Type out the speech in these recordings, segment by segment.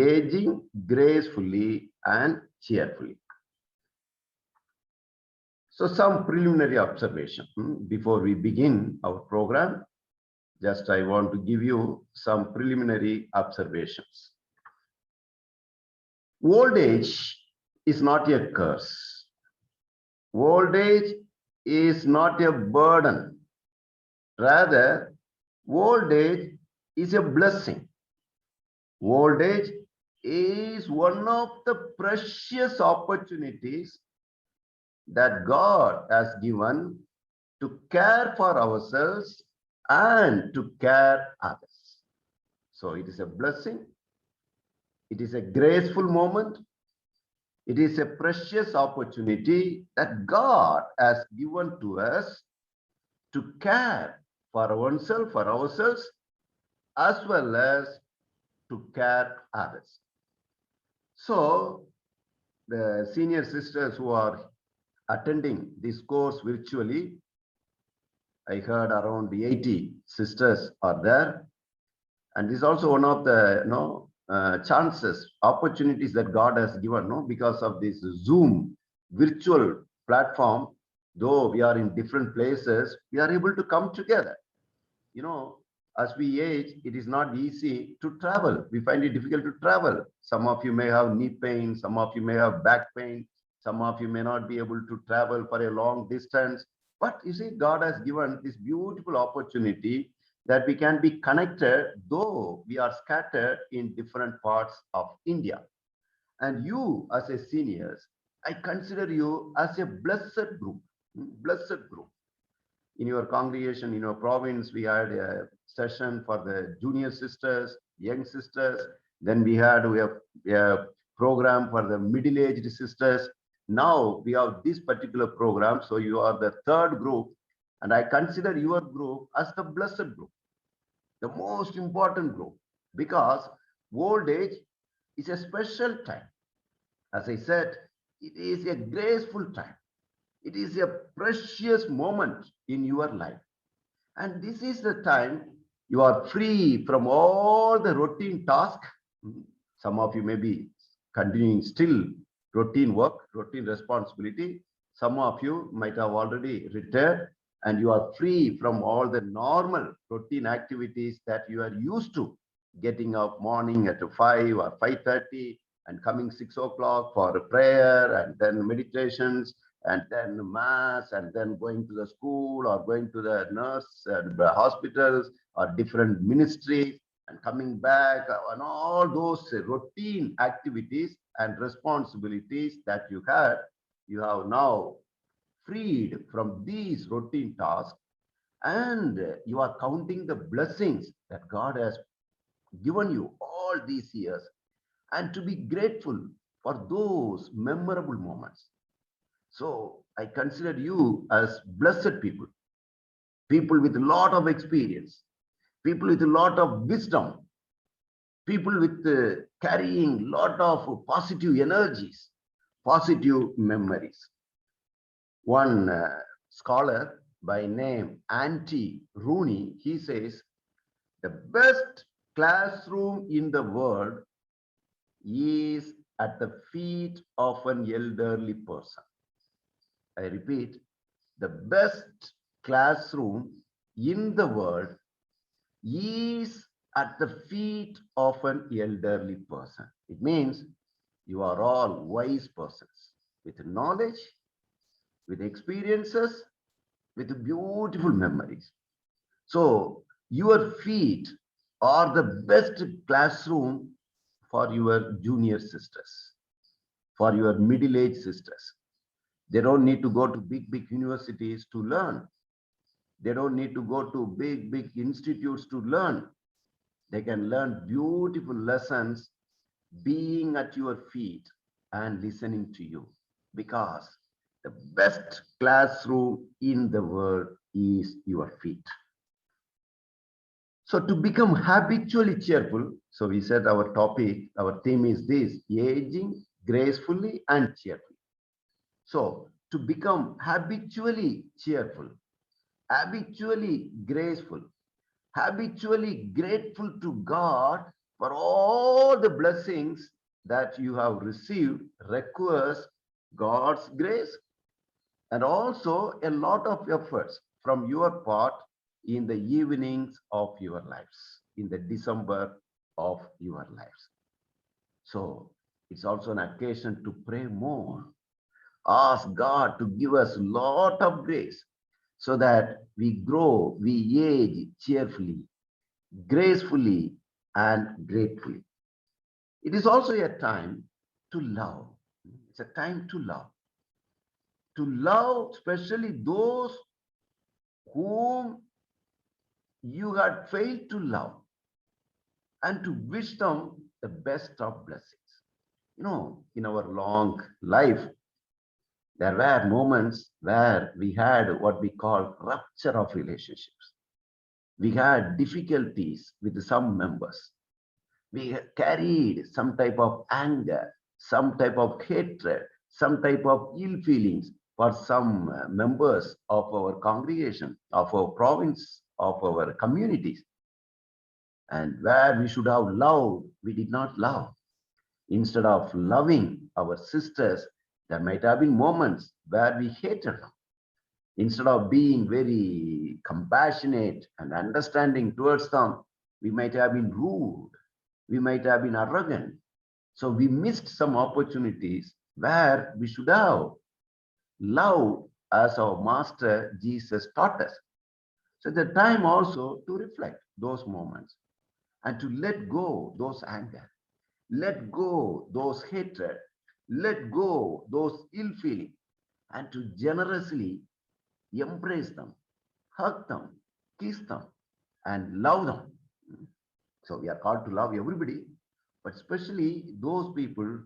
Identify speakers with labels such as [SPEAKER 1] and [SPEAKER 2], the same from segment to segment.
[SPEAKER 1] aging gracefully and cheerfully. So some preliminary observation before we begin our program. Just I want to give you some preliminary observations. Old age is not a curse. Old age is not a burden. Rather, old age is a blessing. Old age is one of the precious opportunities that God has given to care for ourselves and to care others. So it is a blessing. It is a graceful moment. It is a precious opportunity that God has given to us to care for oneself, for ourselves, as well as to care others. So the senior sisters who are attending this course virtually, I heard around 80 sisters are there. And this is also one of the chances, opportunities that God has given, because of this Zoom virtual platform. Though we are in different places, we are able to come together. As we age, it is not easy to travel. We find it difficult to travel. Some of you may have knee pain, some of you may have back pain, some of you may not be able to travel for a long distance. But you see, God has given this beautiful opportunity that we can be connected, though we are scattered in different parts of India. And you, as a seniors, I consider you as a blessed group. Blessed group. In your congregation, in your province, we had a session for the junior sisters, young sisters. Then we have a program for the middle-aged sisters. Now we have this particular program. So you are the third group. And I consider your group as the blessed group, the most important group, because old age is a special time. As I said, it is a graceful time. It is a precious moment in your life. And this is the time you are free from all the routine tasks. Some of you may be continuing still routine work, routine responsibility. Some of you might have already retired and you are free from all the normal routine activities that you are used to, getting up morning at 5 or 5:30 and coming 6 o'clock for a prayer and then meditations and then mass and then going to the school or going to the nurse and the hospitals or different ministries and coming back, and all those routine activities and responsibilities that you have now freed from these routine tasks, and you are counting the blessings that God has given you all these years, and to be grateful for those memorable moments. So I consider you as blessed people, people with a lot of experience, people with a lot of wisdom, people with carrying a lot of positive energies, positive memories. One scholar by name Antti Rooney, he says, the best classroom in the world is at the feet of an elderly person. I repeat, the best classroom in the world is at the feet of an elderly person. It means you are all wise persons with knowledge, with experiences, with beautiful memories. So your feet are the best classroom for your junior sisters, for your middle-aged sisters. They don't need to go to big universities to learn. They don't need to go to big institutes to learn. They can learn beautiful lessons being at your feet and listening to you, because the best classroom in the world is your feet. So to become habitually cheerful, so we said our topic, our theme is this: aging gracefully and cheerfully. So to become habitually cheerful, habitually graceful, habitually grateful to God for all the blessings that you have received requires God's grace and also a lot of efforts from your part in the evenings of your lives, in the December of your lives. So it's also an occasion to pray more. Ask God to give us a lot of grace so that we grow, we age cheerfully, gracefully, and gratefully. It is also a time to love. It's a time to love, especially those whom you had failed to love, and to wish them the best of blessings. In our long life, there were moments where we had what we call rupture of relationships. We had difficulties with some members. We carried some type of anger, some type of hatred, some type of ill feelings for some members of our congregation, of our province, of our communities. And where we should have loved, we did not love. Instead of loving our sisters, there might have been moments where we hated them. Instead of being very compassionate and understanding towards them, we might have been rude, we might have been arrogant. So we missed some opportunities where we should have loved as our Master Jesus taught us. So the time also to reflect those moments and to let go those anger, let go those hatred, let go those ill feeling, and to generously embrace them, hug them, kiss them, and love them. So we are called to love everybody, but especially those people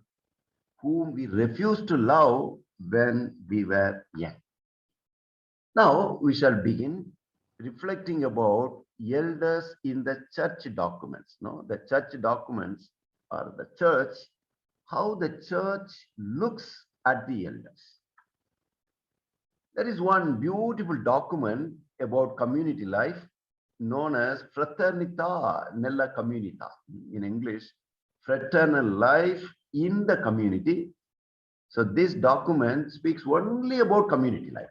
[SPEAKER 1] whom we refused to love when we were young. Now we shall begin reflecting about elders in the church documents. No, the church documents or the church, how the church looks at the elders. There is one beautiful document about community life known as Fraternita nella Comunità. In English, fraternal life in the community. So this document speaks only about community life.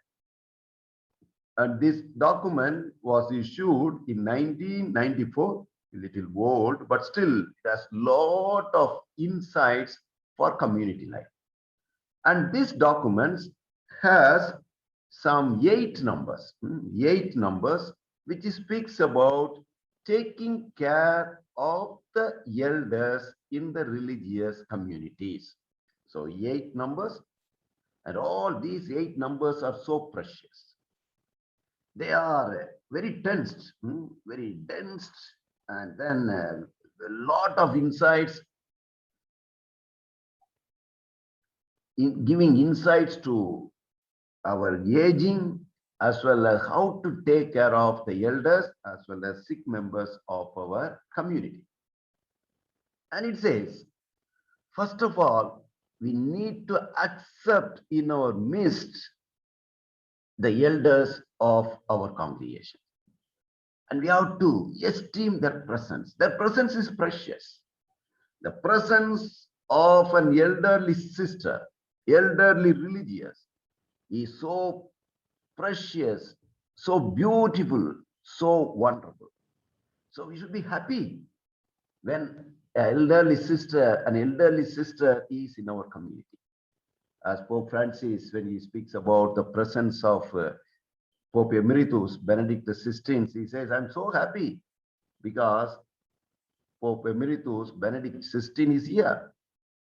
[SPEAKER 1] And this document was issued in 1994, a little old, but still it has lot of insights for community life. And this document has some 8 numbers, which speaks about taking care of the elders in the religious communities. So 8 numbers, and all these 8 numbers are so precious. They are very tensed, very dense, and then a lot of insights, in giving insights to our aging, as well as how to take care of the elders, as well as sick members of our community. And it says, first of all, we need to accept in our midst the elders of our congregation. And we have to esteem their presence. Their presence is precious. The presence of an elderly sister, elderly religious, is so precious, so beautiful, so wonderful. So we should be happy when an elderly sister is in our community. As Pope Francis, when he speaks about the presence of Pope Emeritus Benedict XVI, he says, I'm so happy because Pope Emeritus Benedict XVI is here.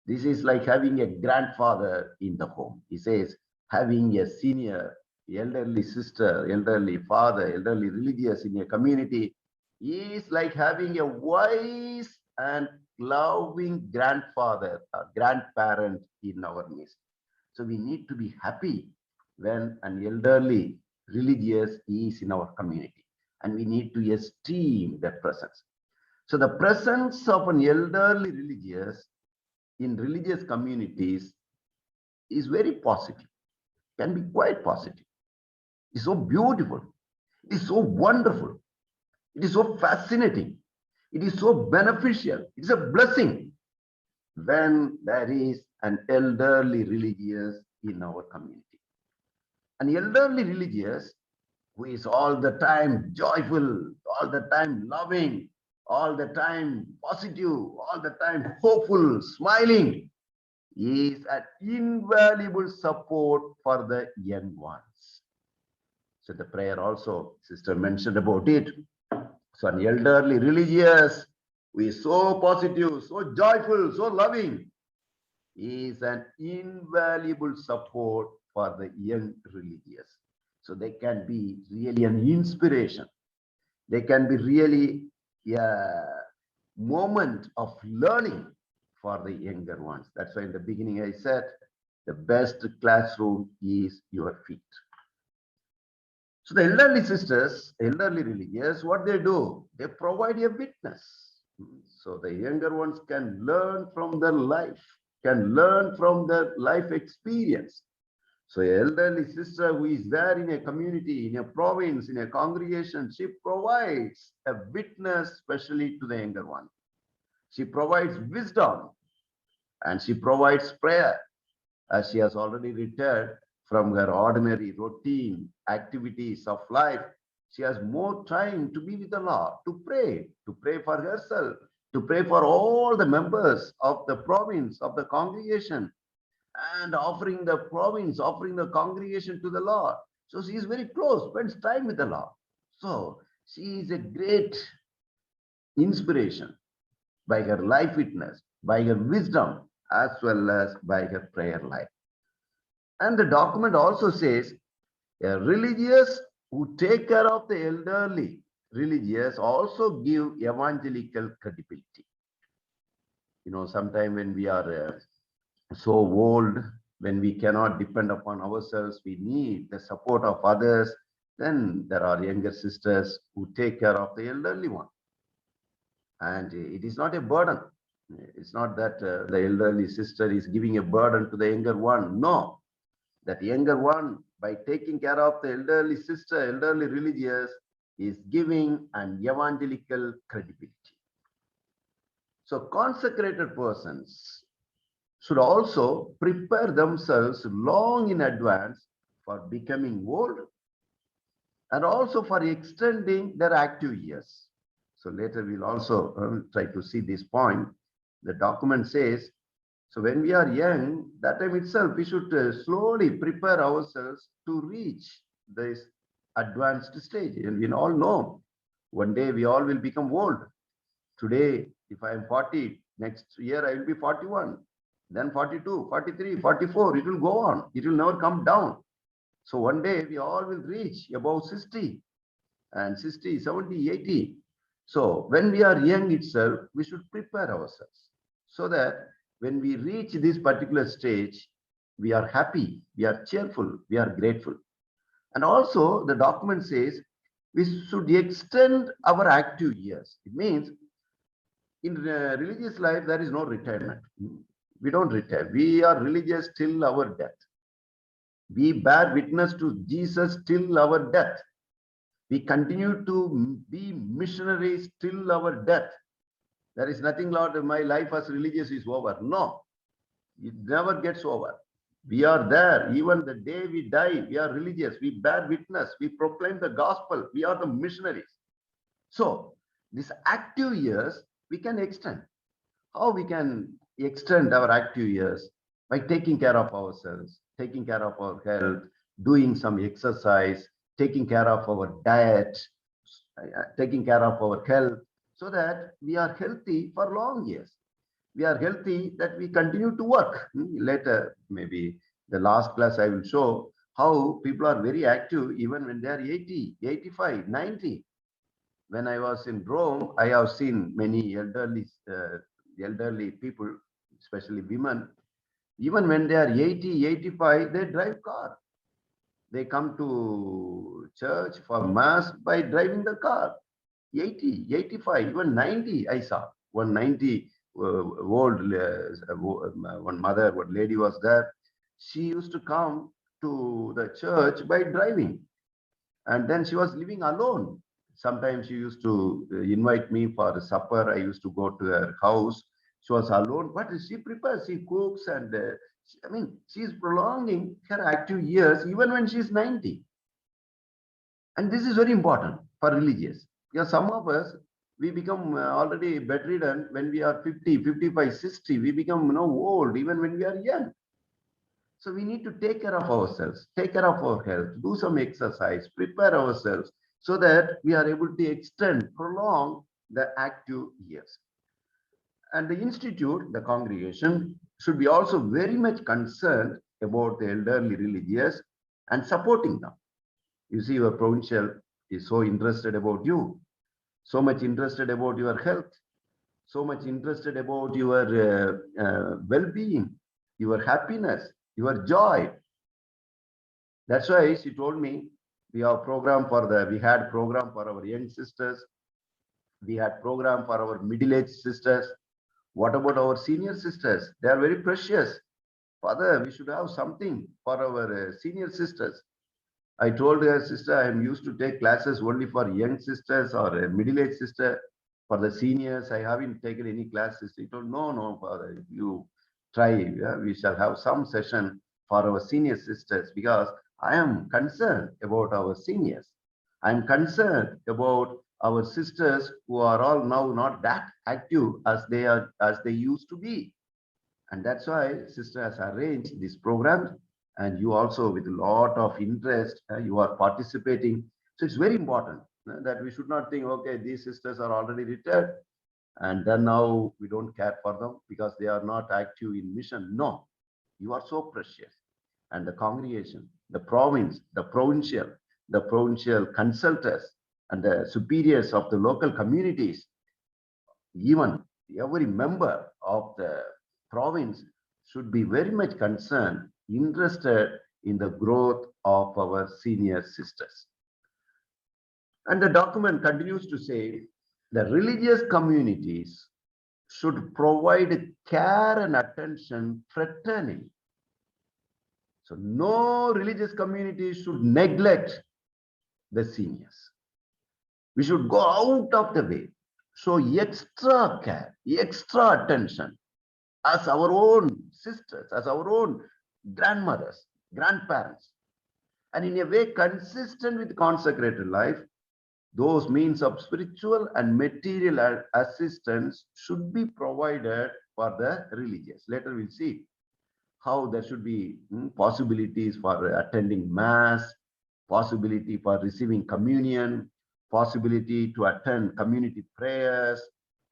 [SPEAKER 1] This is like having a grandfather in the home. He says, having a senior, elderly sister, elderly father, elderly religious in a community is like having a wise and loving grandfather, a grandparent in our midst. So we need to be happy when an elderly religious is in our community, and we need to esteem their presence. So the presence of an elderly religious in religious communities is very positive, can be quite positive. It's so beautiful, it is so wonderful, it is so fascinating. It is so beneficial. It's a blessing when there is an elderly religious in our community. An elderly religious who is all the time joyful, all the time loving, all the time positive, all the time hopeful, smiling, is an invaluable support for the young ones. So the prayer also, sister mentioned about it. So an elderly religious who is so positive, so joyful, so loving, is an invaluable support for the young religious. So they can be really an inspiration. They can be really a moment of learning for the younger ones. That's why in the beginning I said, the best classroom is your feet. So the elderly sisters, elderly religious, what they do, they provide a witness. So the younger ones can learn from their life, can learn from their life experience. So an elderly sister who is there in a community, in a province, in a congregation, she provides a witness, especially to the younger one. She provides wisdom and she provides prayer, as she has already retired from her ordinary routine activities of life. She has more time to be with the Lord, to pray for herself, to pray for all the members of the province, of the congregation, and offering the province, offering the congregation to the Lord. So she is very close, spends time with the Lord. So she is a great inspiration by her life witness, by her wisdom, as well as by her prayer life. And the document also says a religious who take care of the elderly religious also give evangelical credibility. You know, sometime when we are so old, when we cannot depend upon ourselves, we need the support of others, then there are younger sisters who take care of the elderly one. And it is not a burden. It's not that the elderly sister is giving a burden to the younger one. No, that younger one, by taking care of the elderly sister, elderly religious, is giving an evangelical credibility. So consecrated persons should also prepare themselves long in advance for becoming old and also for extending their active years. So later we'll also try to see this point. The document says, so when we are young, that time itself, we should slowly prepare ourselves to reach this advanced stage. And we all know one day we all will become old. Today, if I am 40, next year I will be 41, then 42, 43, 44, it will go on. It will never come down. So one day we all will reach above 60 and 60, 70, 80. So when we are young itself, we should prepare ourselves so that when we reach this particular stage, we are happy, we are cheerful, we are grateful. And also the document says we should extend our active years. It means in religious life, there is no retirement. We don't retire. We are religious till our death. We bear witness to Jesus till our death. We continue to be missionaries till our death. There is nothing, Lord, my life as religious is over. No, it never gets over. We are there. Even the day we die, we are religious. We bear witness. We proclaim the gospel. We are the missionaries. So, these active years, we can extend. How we can extend our active years? By taking care of ourselves, taking care of our health, doing some exercise, taking care of our diet, taking care of our health, so that we are healthy for long years. We are healthy that we continue to work. Later, maybe the last class I will show how people are very active even when they are 80, 85, 90. When I was in Rome, I have seen many elderly people, especially women, even when they are 80, 85, they drive car. They come to church for mass by driving the car. 80, 85, even 90, I saw. One 90 old, one mother, one lady was there. She used to come to the church by driving. And then she was living alone. Sometimes she used to invite me for supper. I used to go to her house. She was alone, but she prepares, she cooks, and I mean, she's prolonging her active years even when she's 90. And this is very important for religious. Because some of us, we become already bedridden when we are 50, 55, 60. We become old even when we are young. So we need to take care of ourselves, take care of our health, do some exercise, prepare ourselves so that we are able to extend, prolong the active years. And the institute, the congregation, should be also very much concerned about the elderly religious and supporting them. You see, your provincial is so interested about you, so much interested about your health, so much interested about your well-being, your happiness, your joy. That's why she told me we had program for our young sisters, we had program for our middle-aged sisters. What about our senior sisters? They are very precious. Father, we should have something for our senior sisters. I told her, sister, I am used to take classes only for young sisters or a middle-aged sister. For the seniors, I haven't taken any classes. He told, no, no, father, you try. Yeah, we shall have some session for our senior sisters because I am concerned about our seniors. I am concerned about our sisters who are all now not that active as they used to be. And that's why sister has arranged this program, and you also with a lot of interest, you are participating. So it's very important that we should not think, okay, these sisters are already retired and then now we don't care for them because they are not active in mission. No, you are so precious. And the congregation, the province, the provincial consultants, and the superiors of the local communities, even every member of the province should be very much concerned, interested in the growth of our senior sisters. And the document continues to say the religious communities should provide care and attention fraternally. So no religious community should neglect the seniors. We should go out of the way, show extra care, extra attention as our own sisters, as our own grandmothers, grandparents, and in a way consistent with consecrated life. Those means of spiritual and material assistance should be provided for the religious. Later we'll see how there should be possibilities for attending mass, possibility for receiving communion, possibility to attend community prayers,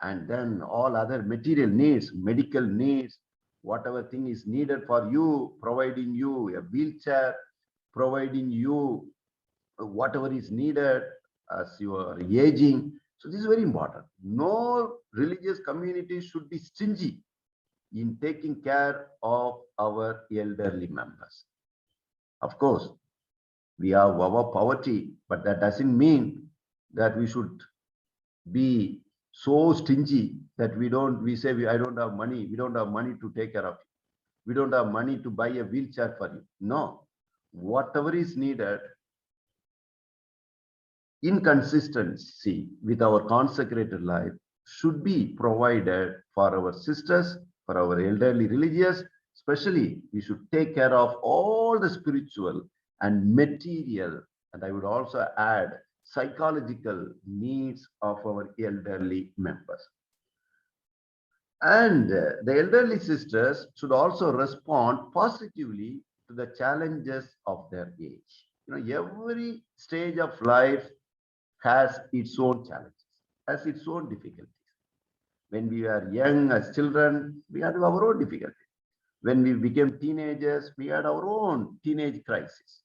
[SPEAKER 1] and then all other material needs, medical needs, whatever thing is needed for you, providing you a wheelchair, providing you whatever is needed as you are aging. So this is very important. No religious community should be stingy in taking care of our elderly members. Of course, we have our poverty, but that doesn't mean that we should be so stingy that we say I don't have money, we don't have money to take care of you, we don't have money to buy a wheelchair for you. No, whatever is needed in consistency with our consecrated life should be provided for our sisters, for our elderly religious. Especially, we should take care of all the spiritual and material, and I would also add psychological needs of our elderly members. And the elderly sisters should also respond positively to the challenges of their age. Every stage of life has its own challenges, has its own difficulties. When we were young as children, we had our own difficulties. When we became teenagers, we had our own teenage crisis.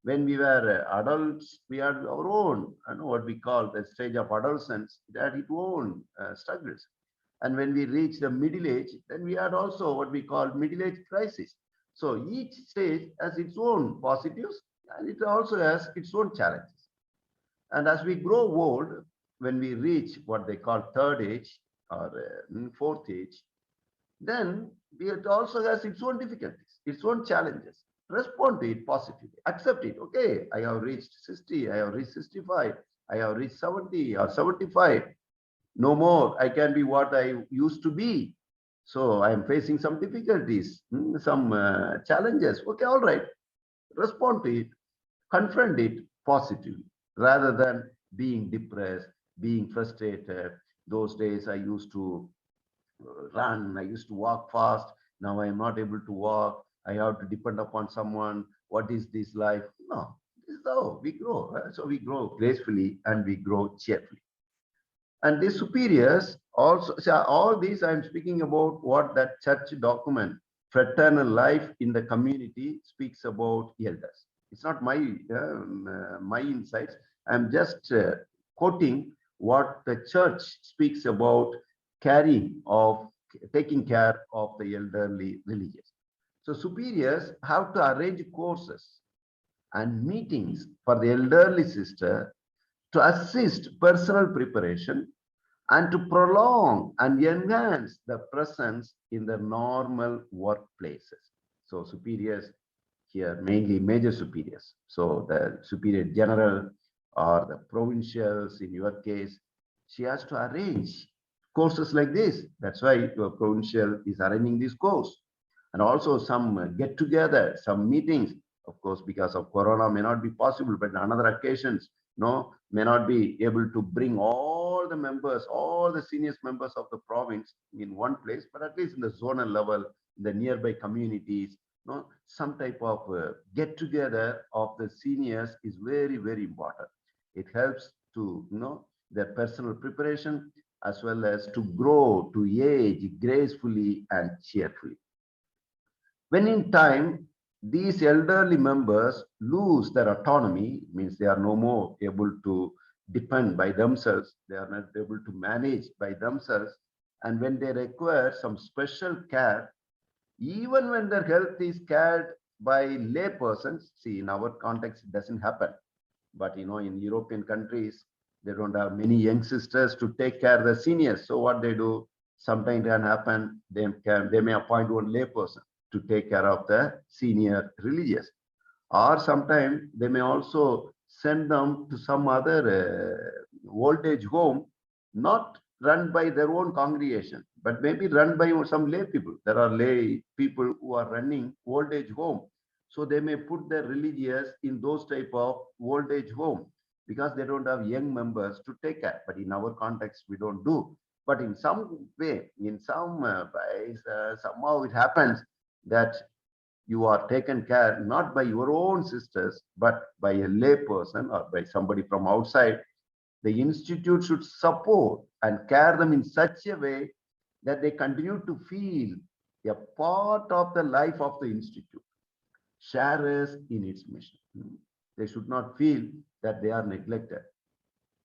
[SPEAKER 1] When we were adults, we had our own, what we call the stage of adolescence, it had its own struggles. And when we reach the middle age, then we had also what we call middle age crisis. So each stage has its own positives and it also has its own challenges. And as we grow old, when we reach what they call third age or fourth age, then it also has its own difficulties, its own challenges. Respond to it positively, accept it. Okay, I have reached 60, I have reached 65, I have reached 70 or 75. No more. I can be what I used to be. So I am facing some difficulties, some challenges. Okay, all right. Respond to it, confront it positively rather than being depressed, being frustrated. Those days I used to run, I used to walk fast. Now I am not able to walk. I have to depend upon someone. What is this life? No, this is how we grow. So we grow gracefully and we grow cheerfully. And these superiors also, so all these I'm speaking about what that church document, fraternal life in the community, speaks about elders. It's not my insights. I'm just quoting what the church speaks about caring of taking care of the elderly religious. So superiors have to arrange courses and meetings for the elderly sister to assist personal preparation and to prolong and enhance the presence in the normal workplaces. So superiors here, mainly major superiors. So the superior general or the provincials in your case, she has to arrange courses like this. That's why your provincial is arranging this course. And also some get together, some meetings, of course, because of Corona may not be possible, but on other occasions, no, may not be able to bring all the members, all the senior members of the province in one place, but at least in the zonal level, in the nearby communities, no, some type of get together of the seniors is very, very important. It helps to, their personal preparation as well as to grow, to age gracefully and cheerfully. When in time, these elderly members lose their autonomy, means they are no more able to depend by themselves, they are not able to manage by themselves, and when they require some special care, even when their health is cared by lay persons, see, in our context, it doesn't happen. But in European countries, they don't have many young sisters to take care of the seniors. So what they do, sometimes can happen, they may appoint one lay person to take care of the senior religious. Or sometimes they may also send them to some other old age home, not run by their own congregation, but maybe run by some lay people. There are lay people who are running old age home. So they may put their religious in those type of old age home because they don't have young members to take care. But in our context, we don't do. But in some way, in some ways, somehow it happens that you are taken care not by your own sisters, but by a lay person or by somebody from outside. The institute should support and care them in such a way that they continue to feel a part of the life of the institute, sharers in its mission. They should not feel that they are neglected.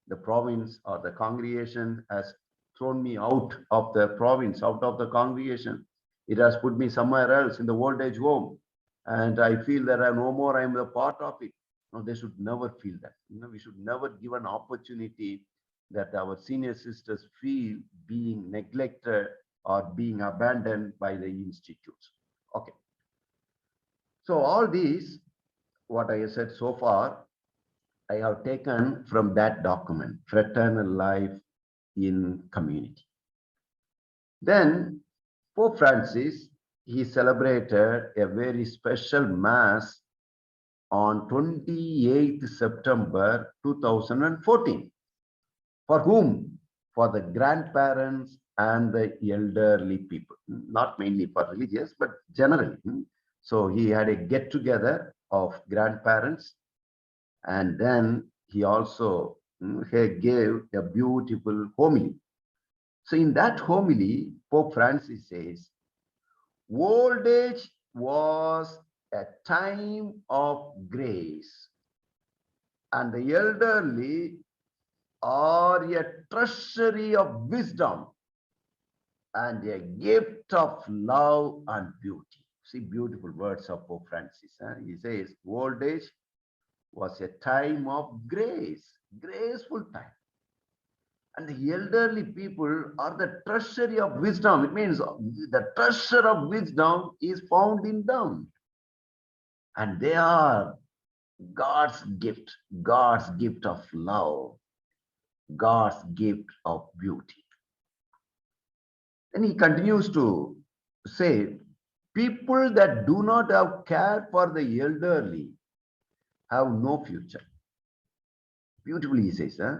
[SPEAKER 1] The province or the congregation has thrown me out of the province, out of the congregation. It has put me somewhere else in the old age home. And I feel that I'm no more, I'm a part of it. No, they should never feel that. We should never give an opportunity that our senior sisters feel being neglected or being abandoned by the institutes. Okay. So all these, what I have said so far, I have taken from that document, Fraternal Life in Community. Then Pope Francis, he celebrated a very special mass on 28th September 2014. For whom? For the grandparents and the elderly people, not mainly for religious, but generally. So he had a get together of grandparents, and then he also he gave a beautiful homily. So in that homily, Pope Francis says, old age was a time of grace, and the elderly are a treasury of wisdom and a gift of love and beauty. See, beautiful words of Pope Francis. He says, old age was a time of grace, graceful time. And the elderly people are the treasury of wisdom. It means the treasure of wisdom is found in them. And they are God's gift of love God's gift of beauty. And he continues to say, people that do not have care for the elderly have no future. Beautifully, he says, huh?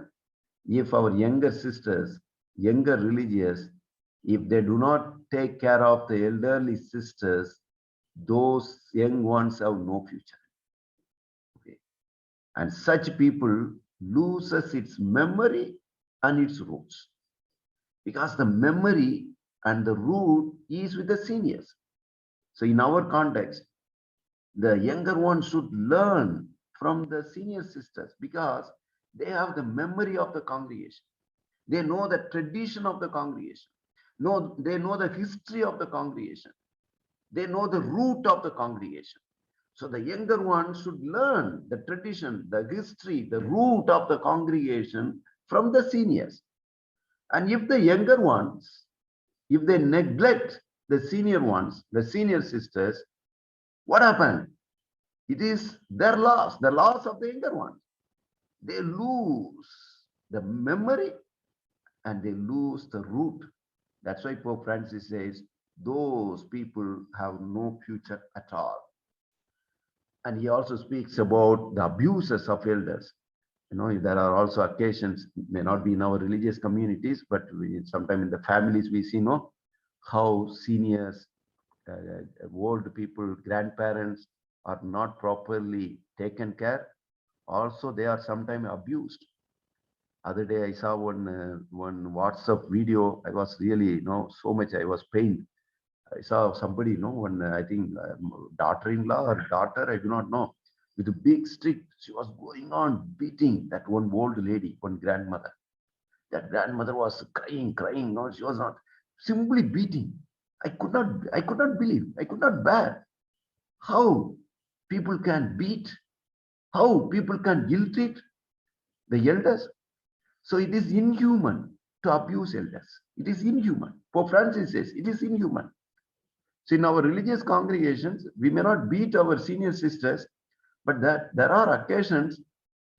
[SPEAKER 1] If our younger sisters, younger religious, if they do not take care of the elderly sisters, those young ones have no future. Okay. And such people loses its memory and its roots. Because the memory and the root is with the seniors. So in our context, the younger ones should learn from the senior sisters because they have the memory of the congregation. They know the tradition of the congregation. No, they know the history of the congregation. They know the root of the congregation. So the younger ones should learn the tradition, the history, the root of the congregation from the seniors. And if the younger ones, if they neglect the senior ones, the senior sisters, what happened? It is their loss, the loss of the younger ones. They lose the memory and they lose the root. That's why Pope Francis says, those people have no future at all. And he also speaks about the abuses of elders. You know, there are also occasions, may not be in our religious communities, but sometimes in the families we see, no, how seniors, old people, grandparents are not properly taken care. Also, they are sometimes abused. Other day, I saw one WhatsApp video. I was really, so much I was pained. I saw somebody, one I think daughter-in-law or daughter, I do not know, with a big stick. She was going on beating that one old lady, one grandmother. That grandmother was crying, crying. No, she was not simply beating. I could not believe. I could not bear how people can beat, how people can ill-treat the elders. So it is inhuman to abuse elders. It is inhuman. Pope Francis says it is inhuman. So in our religious congregations, we may not beat our senior sisters, but that there are occasions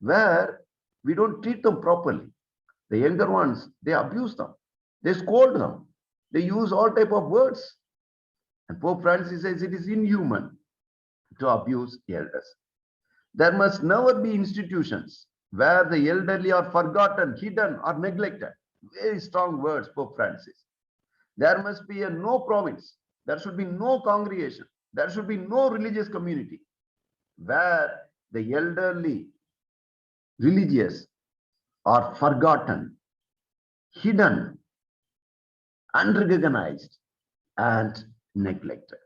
[SPEAKER 1] where we don't treat them properly. The younger ones, they abuse them, they scold them, they use all type of words. And Pope Francis says it is inhuman to abuse the elders. There must never be institutions where the elderly are forgotten, hidden, or neglected. Very strong words, Pope Francis. There must be a no province. There should be no congregation. There should be no religious community where the elderly religious are forgotten, hidden, unrecognized, and neglected.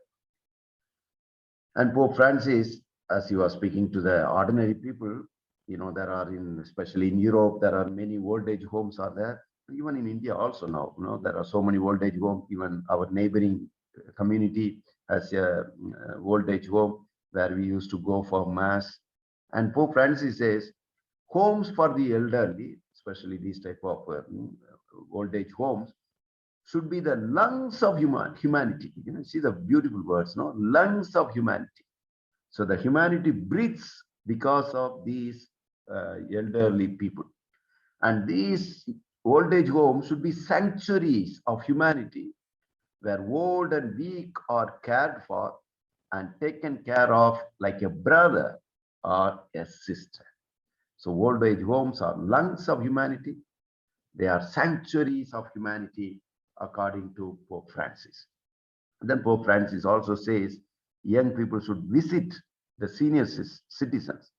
[SPEAKER 1] And Pope Francis, as he was speaking to the ordinary people, there are especially in Europe, there are many old age homes are there. Even in India also now, there are so many old age homes. Even our neighboring community has a old age home where we used to go for mass. And Pope Francis says, homes for the elderly, especially these type of old age homes, should be the lungs of humanity. See the beautiful words, no? Lungs of humanity. So the humanity breathes because of these elderly people. And these old age homes should be sanctuaries of humanity where old and weak are cared for and taken care of like a brother or a sister. So old age homes are lungs of humanity. They are sanctuaries of humanity, according to Pope Francis. Then Pope Francis also says young people should visit the senior citizens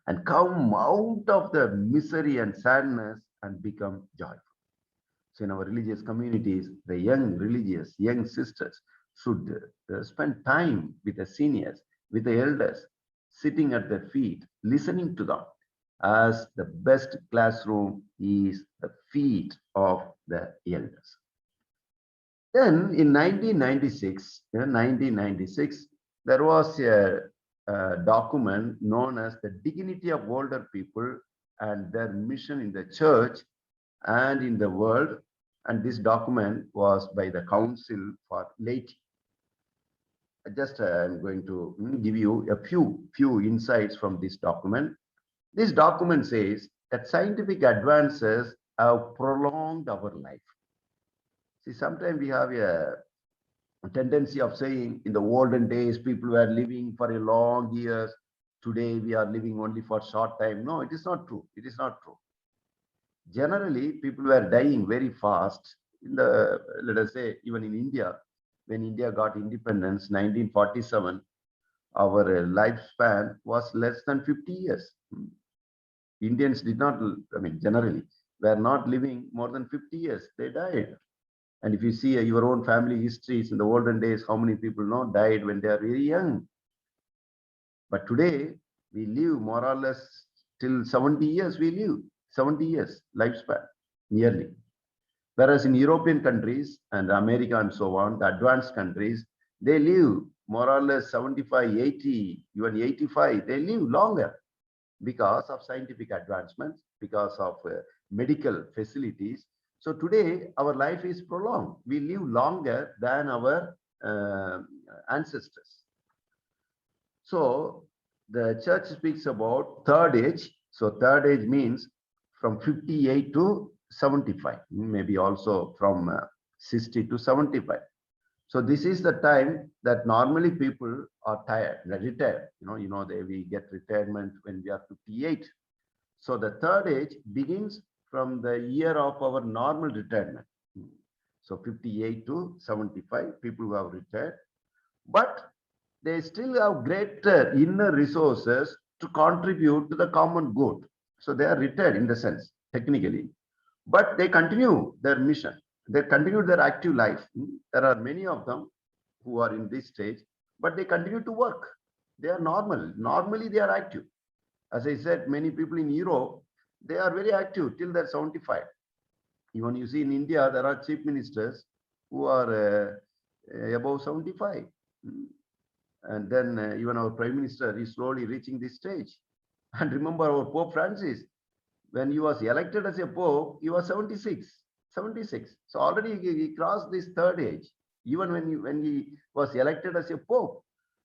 [SPEAKER 1] and come out of the misery and sadness and become joyful. So in our religious communities, the young religious, young sisters should spend time with the seniors, with the elders, sitting at their feet, listening to them, as the best classroom is the feet of the elders. Then in 1996, there was a document known as the Dignity of Older People and Their Mission in the Church and in the World. And this document was by the Council for Laity. I'm going to give you a few insights from this document. This document says that scientific advances have prolonged our life. See, sometimes we have a tendency of saying in the olden days, people were living for a long years. Today, we are living only for short time. No, it is not true. It is not true. Generally, people were dying very fast. In the, let us say, even in India, when India got independence, 1947, our lifespan was less than 50 years. Indians did not, I mean, generally, were not living more than 50 years. They died. And if you see your own family histories in the olden days, how many people know died when they are very young. But today, we live more or less till 70 years, we live 70 years lifespan, nearly. Whereas in European countries and America and so on, the advanced countries, they live more or less 75, 80, even 85. They live longer because of scientific advancements, because of medical facilities. So today, our life is prolonged. We live longer than our ancestors. So the church speaks about third age. So third age means from 58 to 75, maybe also from 60 to 75. So this is the time that normally people are tired, retired. We get retirement when we are 58. So the third age begins from the year of our normal retirement. So 58 to 75, people who have retired, but they still have greater inner resources to contribute to the common good. So they are retired in the sense, technically, but they continue their mission. They continue their active life. There are many of them who are in this stage, but they continue to work. They are normal. Normally, they are active. As I said, many people in Europe, they are very active till they're 75. Even you see in India, there are chief ministers who are above 75. And then even our prime minister is slowly reaching this stage. And remember our Pope Francis, when he was elected as a Pope, he was 76. 76. So already he crossed this third age, even when he was elected as a Pope.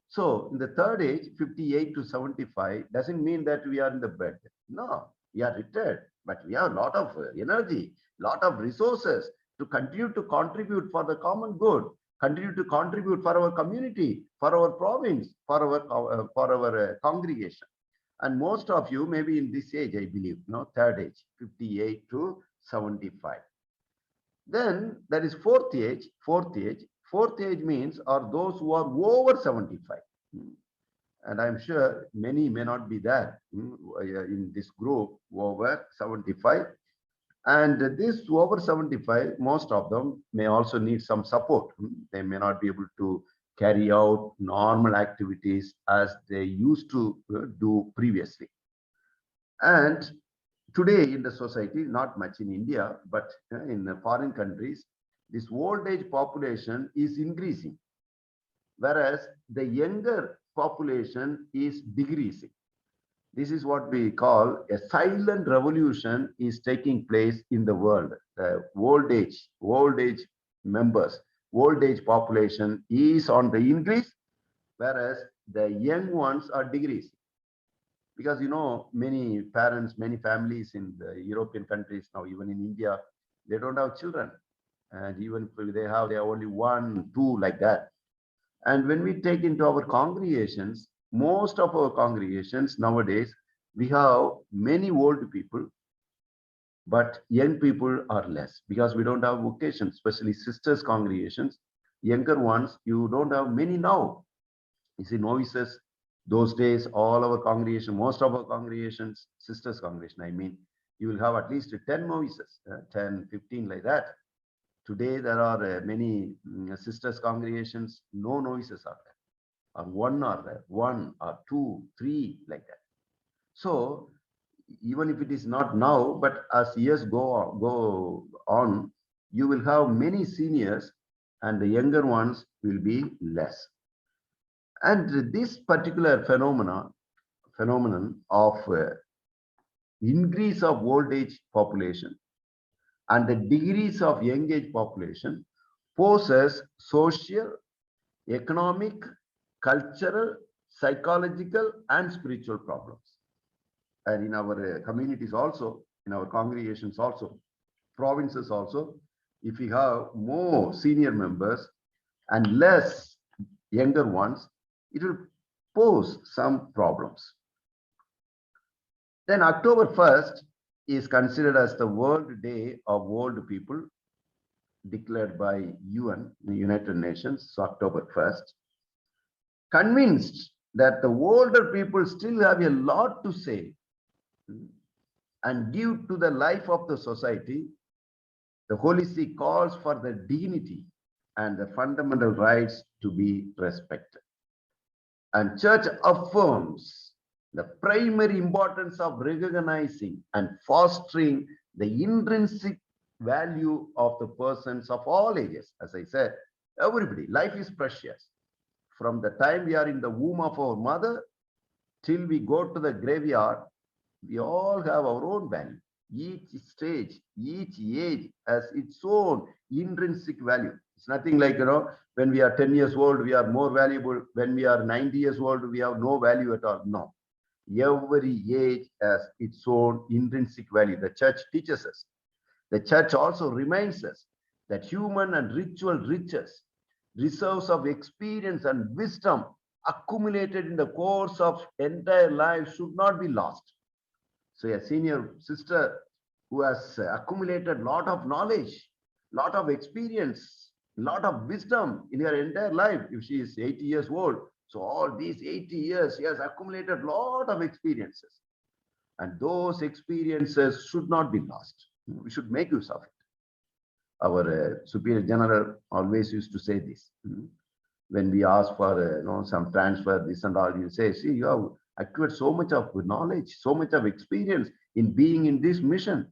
[SPEAKER 1] So in the third age, 58 to 75, doesn't mean that we are in the bed. No, we are retired, but we have a lot of energy, lot of resources to continue to contribute for the common good, continue to contribute for our community, for our province, for our congregation. And most of you may be in this age, I believe, third age, 58 to 75. Then there is fourth age. Fourth age means are those who are over 75. And I'm sure many may not be there in this group over 75. And this over 75, most of them may also need some support. They may not be able to carry out normal activities as they used to do previously. And today in the society, not much in India, but in foreign countries, this old age population is increasing, whereas the younger population is decreasing. This is what we call a silent revolution is taking place in the world. The old age members, old age population is on the increase, whereas the young ones are decreasing. Because many parents, many families in the European countries now, even in India, they don't have children. And even if they have only one, two, like that. And when we take into our congregations, most of our congregations nowadays, we have many old people, but young people are less because we don't have vocations, especially sisters congregations. Younger ones, you don't have many now. You see, novices, those days, all our congregation, most of our congregations, sisters congregation, I mean, you will have at least 10 novices, 10, 15 like that. Today, there are many sisters congregations, no novices are there, or one are there, one or two, three, like that. So even if it is not now, but as years go on, you will have many seniors and the younger ones will be less. And this particular phenomenon of increase of old age population and the degrees of young age population poses social, economic, cultural, psychological, and spiritual problems. And in our communities also, in our congregations also, provinces also, if we have more senior members and less younger ones, it will pose some problems. Then October 1st is considered as the World Day of Old People, declared by UN, the United Nations, so October 1st. Convinced that the older people still have a lot to say and give to the life of the society, the Holy See calls for the dignity and the fundamental rights to be respected. And Church affirms the primary importance of recognizing and fostering the intrinsic value of the persons of all ages. As I said, everybody, life is precious. From the time we are in the womb of our mother till we go to the graveyard, we all have our own value. Each stage, each age has its own intrinsic value. It's nothing like, when we are 10 years old, we are more valuable. When we are 90 years old, we have no value at all. No. Every age has its own intrinsic value. The church teaches us. The church also reminds us that human and ritual riches, reserves of experience and wisdom accumulated in the course of entire life should not be lost. So a senior sister who has accumulated lot of knowledge, lot of experience, lot of wisdom in her entire life, if she is 80 years old, so all these 80 years, she has accumulated lot of experiences. And those experiences should not be lost. We should make use of it. Our Superior General always used to say this. When we ask for some transfer, this and all, you say, see, you have acquired so much of knowledge, so much of experience in being in this mission.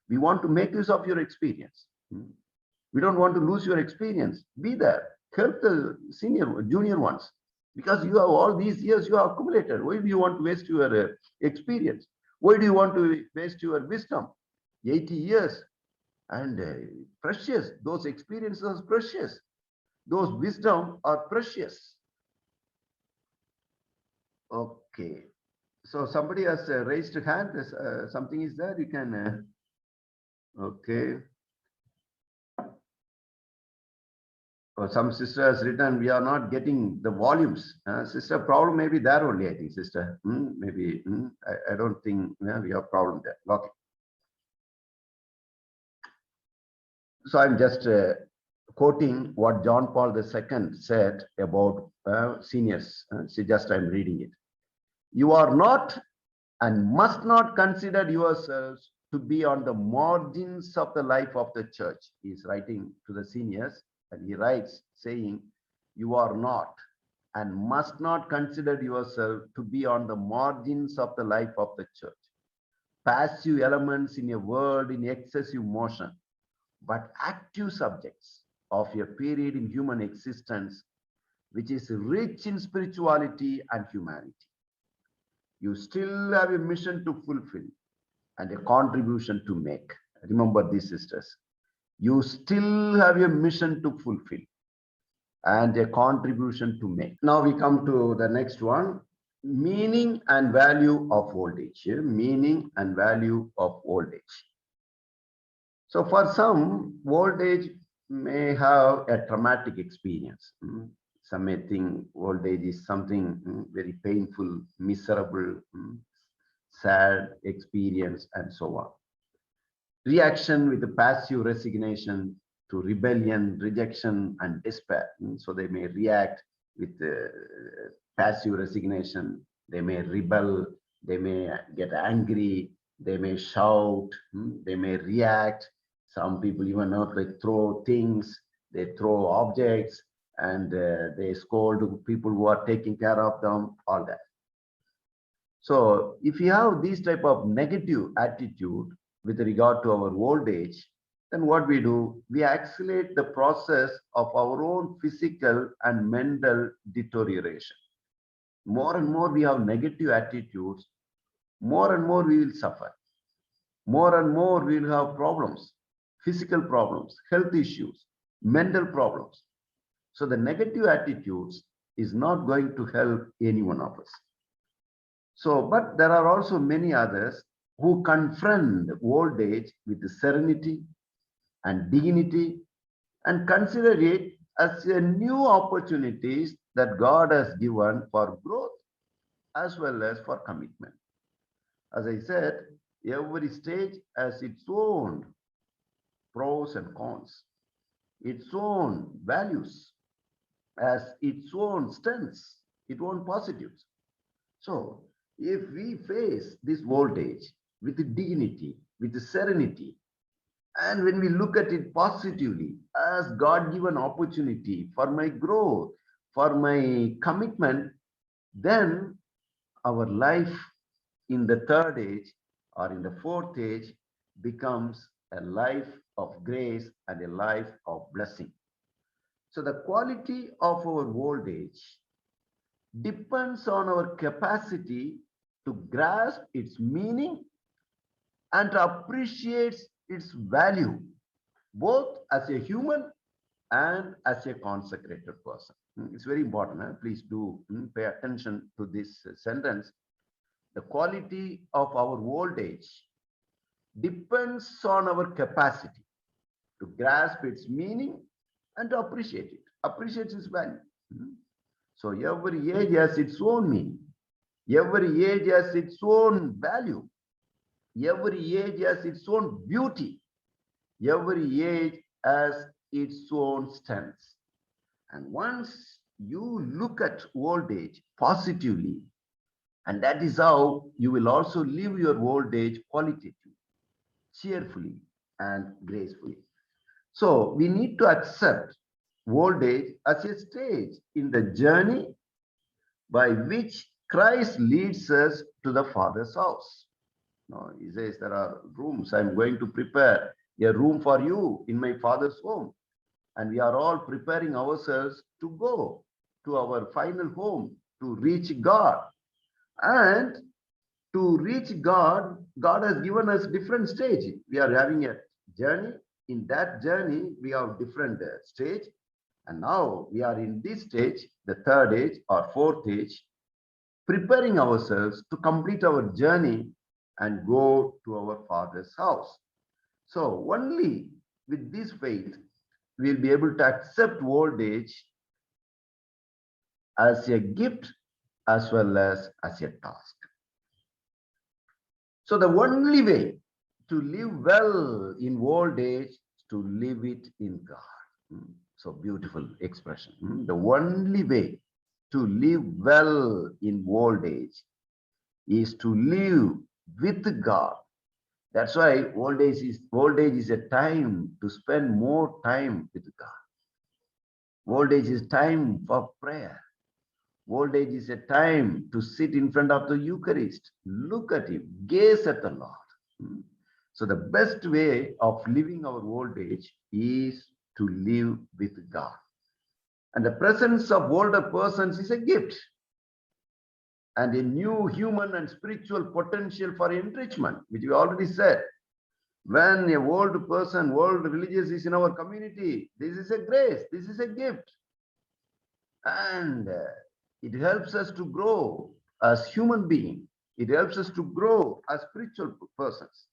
[SPEAKER 1] We want to make use of your experience. We don't want to lose your experience. Be there. Help the junior ones. Because you have all these years you have accumulated. Why do you want to waste your experience? Why do you want to waste your wisdom? 80 years. And precious. Those experiences are precious. Those wisdom are precious. Okay. So somebody has raised a hand. Something is there. You can. Okay. Some sister has written, we are not getting the volumes. Sister, problem may be there only, I think, sister. Maybe. I don't think we have problem there. Okay. So I'm just quoting what John Paul II said about seniors. See, just I'm reading it. You are not and must not consider yourselves to be on the margins of the life of the church. He is writing to the seniors, and he writes saying, you are not and must not consider yourself to be on the margins of the life of the church. Passive elements in a world in excessive motion, but active subjects of a period in human existence which is rich in spirituality and humanity. You still have a mission to fulfill and a contribution to make. Remember this, sisters. You still have a mission to fulfill and a contribution to make. Now we come to the next one. Meaning and value of old age. Meaning and value of old age. So for some, old age may have a traumatic experience. Some may think old age is something very painful, miserable, sad experience, and so on. Reaction with the passive resignation to rebellion, rejection, and despair. So they may react with passive resignation. They may rebel. They may get angry. They may shout. They may react. Some people even throw things. They throw objects, and they scold people who are taking care of them. All that. So if you have this type of negative attitude with regard to our old age, then what we do, we accelerate the process of our own physical and mental deterioration. More and more we have negative attitudes, more and more we will suffer. More and more we will have problems, physical problems, health issues, mental problems. So the negative attitudes is not going to help any one of us. So, but there are also many others who confront old age with serenity and dignity, and consider it as a new opportunities that God has given for growth as well as for commitment. As I said, every stage has its own pros and cons, its own values, has its own strengths, its own positives. So, if we face this voltage with dignity, with serenity, and when we look at it positively as God given opportunity for my growth, for my commitment, then our life in the third age or in the fourth age becomes a life of grace and a life of blessing. So the quality of our old age depends on our capacity to grasp its meaning and to appreciate its value, both as a human and as a consecrated person. It's very important. Please do pay attention to this sentence. The quality of our old age depends on our capacity to grasp its meaning and to appreciate its value. So every age has its own meaning. Every age has its own value. Every age has its own beauty. Every age has its own strengths. And once you look at old age positively, and that is how you will also live your old age qualitatively, cheerfully, and gracefully. So we need to accept old age as a stage in the journey by which Christ leads us to the Father's house. No, he says there are rooms. I'm going to prepare a room for you in my Father's home. And we are all preparing ourselves to go to our final home, to reach God. And to reach God, God has given us different stage. We are having a journey. In that journey, we have different stage. And now we are in this stage, the third age or fourth age, preparing ourselves to complete our journey and go to our Father's house. So only with this faith, we'll be able to accept old age as a gift as well as a task. So the only way to live well in old age is to live it in God. So beautiful expression. The only way to live well in old age is to live with God. That's why old age is a time to spend more time with God. Old age is time for prayer. Old age is a time to sit in front of the Eucharist, look at Him, gaze at the Lord. So the best way of living our old age is to live with God. And the presence of older persons is a gift and a new human and spiritual potential for enrichment, which we already said. When a old person, old religious is in our community, this is a grace, this is a gift. And it helps us to grow as human beings. It helps us to grow as spiritual persons.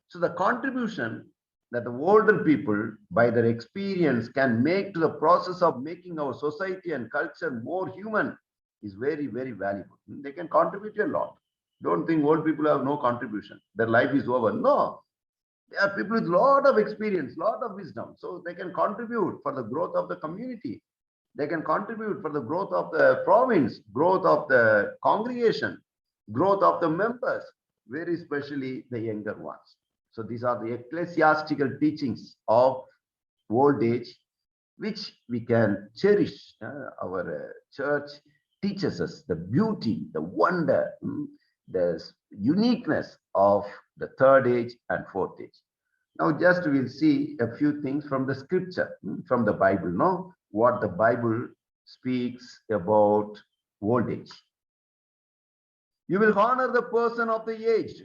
[SPEAKER 1] So the contribution that the older people, by their experience, can make to the process of making our society and culture more human is very, very valuable. They can contribute a lot. Don't think old people have no contribution. Their life is over. No. They are people with a lot of experience, lot of wisdom. So they can contribute for the growth of the community. They can contribute for the growth of the province, growth of the congregation, growth of the members, very especially the younger ones. So these are the ecclesiastical teachings of old age, which we can cherish. Our church teaches us the beauty, the wonder, the uniqueness of the third age and fourth age. Now, just we'll see a few things from the scripture, from the Bible, no? What the Bible speaks about old age. You will honor the person of the aged.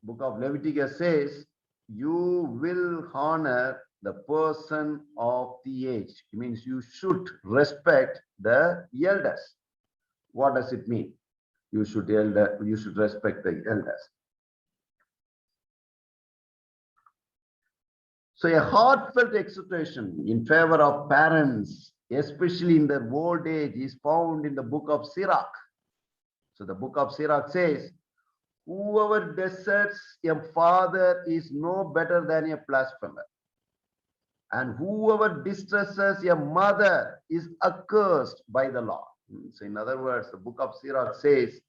[SPEAKER 1] Book of Leviticus says, you will honor the person of the aged. It means you should respect the elders. What does it mean? You should respect the elders. So a heartfelt exhortation in favor of parents, especially in their old age, is found in the book of Sirach. So the book of Sirach says, whoever deserts a father is no better than a blasphemer. And whoever distresses a mother is accursed by the law. So in other words, the book of Sirach says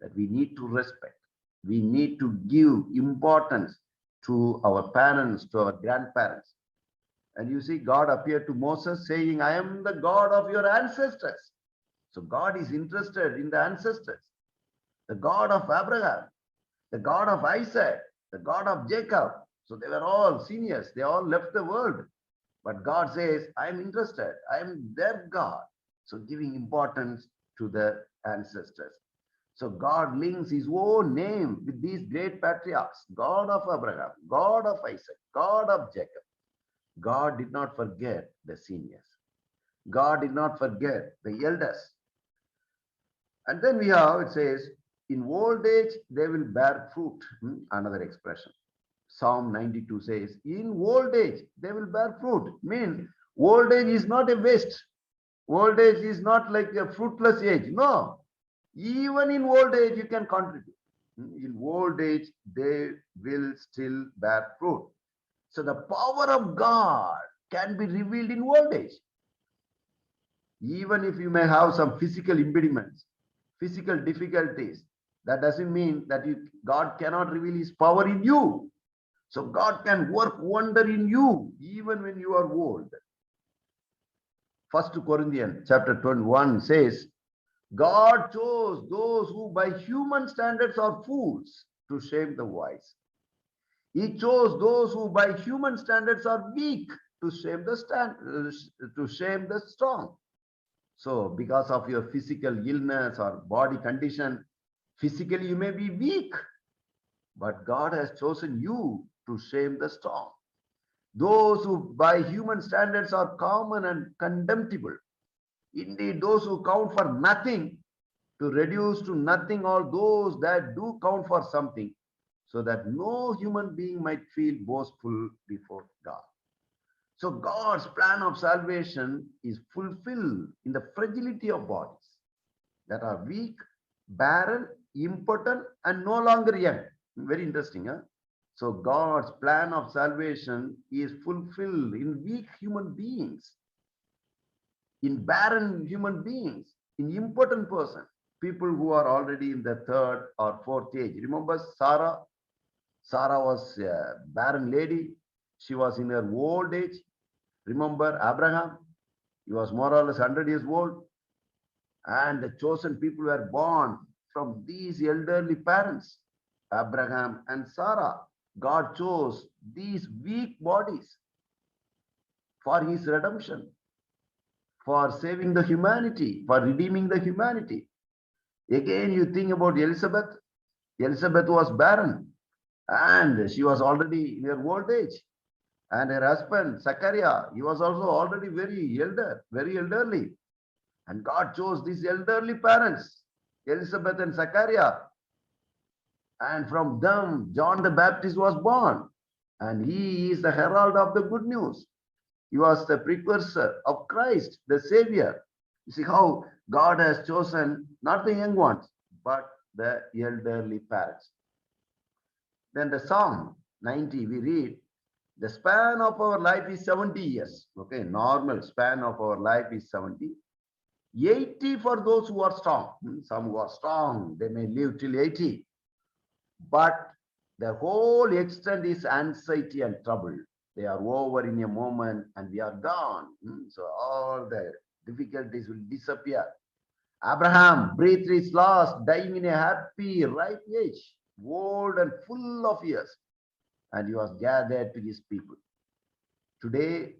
[SPEAKER 1] that we need to respect, we need to give importance to our parents, to our grandparents. And you see, God appeared to Moses saying, I am the God of your ancestors. So God is interested in the ancestors, the God of Abraham, the God of Isaac, the God of Jacob. So they were all seniors, they all left the world. But God says, I'm interested, I'm their God. So giving importance to the ancestors. So God links his own name with these great patriarchs, God of Abraham, God of Isaac, God of Jacob. God did not forget the seniors. God did not forget the elders. And then we have, it says, in old age, they will bear fruit. Another expression. Psalm 92 says, in old age, they will bear fruit. Mean, old age is not a waste. Old age is not like a fruitless age. No. Even in old age, you can contribute. In old age, they will still bear fruit. So the power of God can be revealed in old age. Even if you may have some physical impediments, physical difficulties, that doesn't mean that God cannot reveal his power in you. So God can work wonder in you even when you are old. 1 Corinthians chapter 21 says, God chose those who by human standards are fools to shame the wise. He chose those who by human standards are weak to shame the strong. So because of your physical illness or body condition, physically you may be weak, but God has chosen you to shame the strong. Those who by human standards are common and contemptible. Indeed, those who count for nothing, to reduce to nothing all those that do count for something, so that no human being might feel boastful before God. So God's plan of salvation is fulfilled in the fragility of bodies that are weak, barren, impotent, and no longer young. Very interesting, huh? So God's plan of salvation is fulfilled in weak human beings, in barren human beings, in impotent person, people who are already in the third or fourth age. Remember Sarah? Sarah was a barren lady. She was in her old age. Remember Abraham? He was more or less 100 years old. And the chosen people were born from these elderly parents, Abraham and Sarah. God chose these weak bodies for his redemption, for saving the humanity, for redeeming the humanity. Again, you think about Elizabeth. Elizabeth was barren and she was already in her old age. And her husband, Zachariah, he was also already very elderly. And God chose these elderly parents, Elizabeth and Zachariah. And from them, John the Baptist was born. And he is the herald of the good news. He was the precursor of Christ, the Savior. You see how God has chosen not the young ones, but the elderly parents. Then the Psalm 90, we read, the span of our life is 70 years. Okay, normal span of our life is 70. 80 for those who are strong. Some who are strong, they may live till 80. But the whole extent is anxiety and trouble. They are over in a moment and we are gone. So all the difficulties will disappear. Abraham breathed his last, dying in a happy, ripe age, old and full of years. And he was gathered to his people. Today,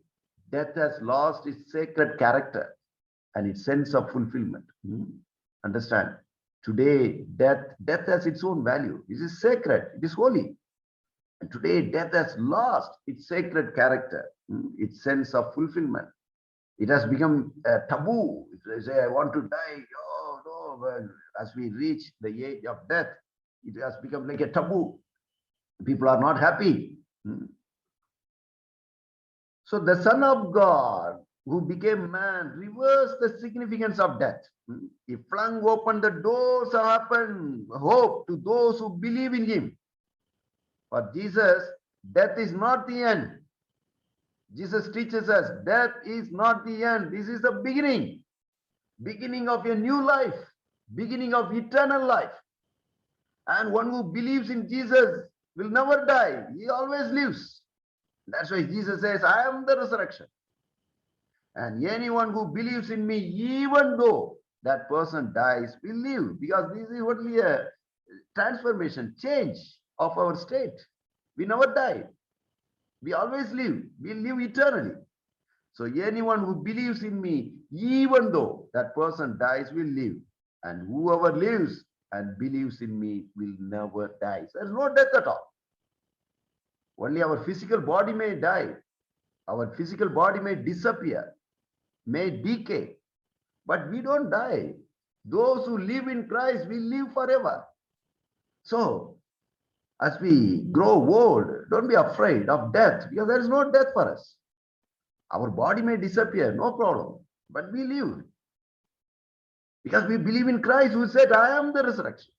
[SPEAKER 1] death has lost its sacred character and its sense of fulfillment. Understand? Today, death has its own value. It is sacred, it is holy. And today, death has lost its sacred character, its sense of fulfillment. It has become a taboo. If they say, I want to die, oh no, well, as we reach the age of death, it has become like a taboo. People are not happy. So the Son of God who became man reversed the significance of death. He flung open the doors of hope to those who believe in him. For Jesus, death is not the end. Jesus teaches us death is not the end. This is the beginning of a new life, beginning of eternal life. And one who believes in Jesus will never die. He always lives. That's why Jesus says, I am the resurrection. And anyone who believes in me, even though that person dies, will live. Because this is only a transformation, change of our state. We never die. We always live. We live eternally. So anyone who believes in me, even though that person dies, will live. And whoever lives and believes in me will never die. So there's no death at all. Only our physical body may die. Our physical body may disappear, may decay, but we don't die. Those who live in Christ will live forever. So, as we grow old, don't be afraid of death, because there is no death for us. Our body may disappear, no problem, but we live. Because we believe in Christ, who said, I am the resurrection.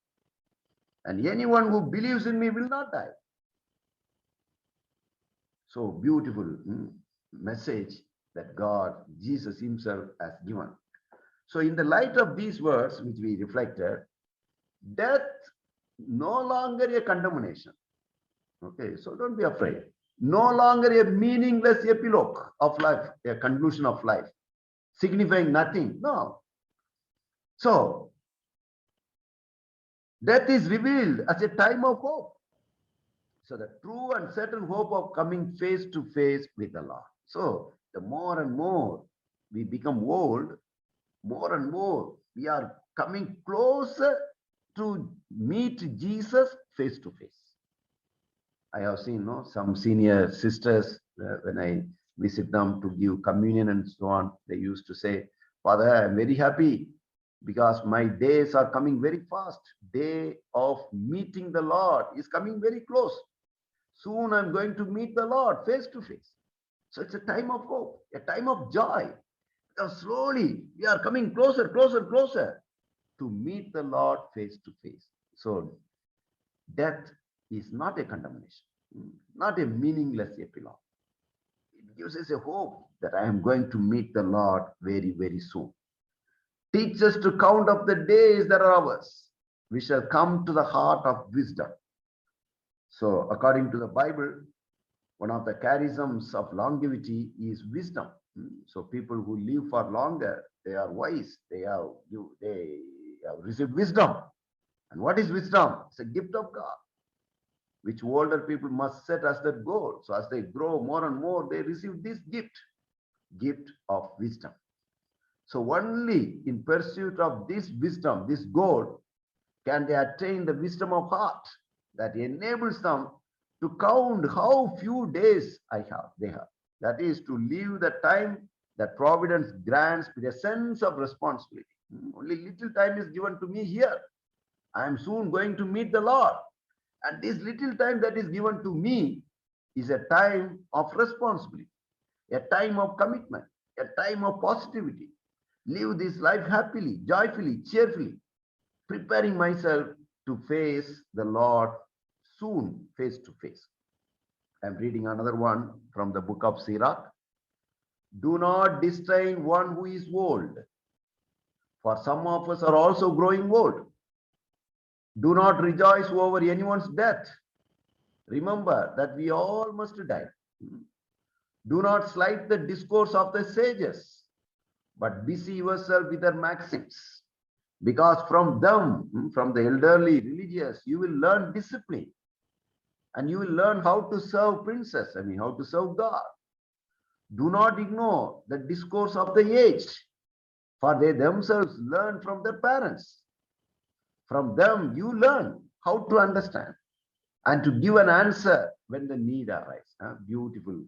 [SPEAKER 1] And anyone who believes in me will not die. So beautiful message that God, Jesus himself has given. So in the light of these words, which we reflected, death no longer a condemnation. Okay, so don't be afraid. No longer a meaningless epilogue of life, a conclusion of life, signifying nothing. No. So, death is revealed as a time of hope. So the true and certain hope of coming face to face with the Lord. So the more and more we become old, more and more we are coming closer to meet Jesus face to face. I have seen some senior sisters, when I visit them to give communion and so on, they used to say, Father, I'm very happy because my days are coming very fast. Day of meeting the Lord is coming very close. Soon I'm going to meet the Lord face to face. So it's a time of hope, a time of joy. Because slowly we are coming closer, closer, closer to meet the Lord face to face. So death is not a condemnation, not a meaningless epilogue. It gives us a hope that I am going to meet the Lord very, very soon. Teach us to count up the days that are ours. We shall come to the heart of wisdom. So according to the Bible, one of the charisms of longevity is wisdom. So people who live for longer, they are wise. They have received wisdom. And what is wisdom? It's a gift of God, which older people must set as their goal. So as they grow more and more, they receive this gift of wisdom. So only in pursuit of this wisdom, this goal, can they attain the wisdom of heart that enables them to count how few days they have. That is to live the time that providence grants with a sense of responsibility. Only little time is given to me here. I am soon going to meet the Lord. And this little time that is given to me is a time of responsibility, a time of commitment, a time of positivity. Live this life happily, joyfully, cheerfully, preparing myself to face the Lord soon, face to face. I'm reading another one from the book of Sirach. Do not disdain one who is old, for some of us are also growing old. Do not rejoice over anyone's death. Remember that we all must die. Do not slight the discourse of the sages, but busy yourself with their maxims. Because from them, from the elderly religious, you will learn discipline. And you will learn how to serve princes, how to serve God. Do not ignore the discourse of the aged, for they themselves learn from their parents. From them, you learn how to understand and to give an answer when the need arises. Beautiful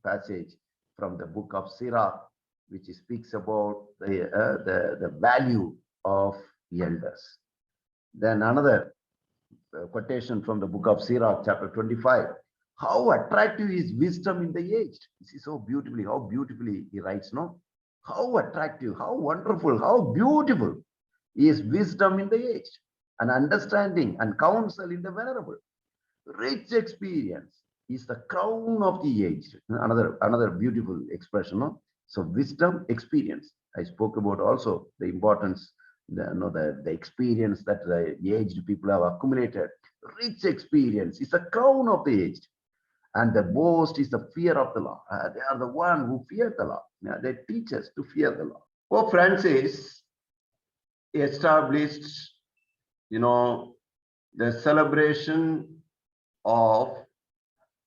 [SPEAKER 1] passage from the book of Sirach, which speaks about the value of the elders. Then another quotation from the book of Sirach, chapter 25. How attractive is wisdom in the aged? This is so beautifully, how beautifully he writes, no? How attractive, how wonderful, how beautiful is wisdom in the aged, and understanding and counsel in the venerable. Rich experience is the crown of the aged. Another beautiful expression, no? So wisdom, experience. I spoke about also the importance, the experience that the aged people have accumulated. Rich experience is the crown of the aged, and the boast is the fear of the law. They are the one who fear the law. They teach us to fear the law. Pope Francis established, the celebration of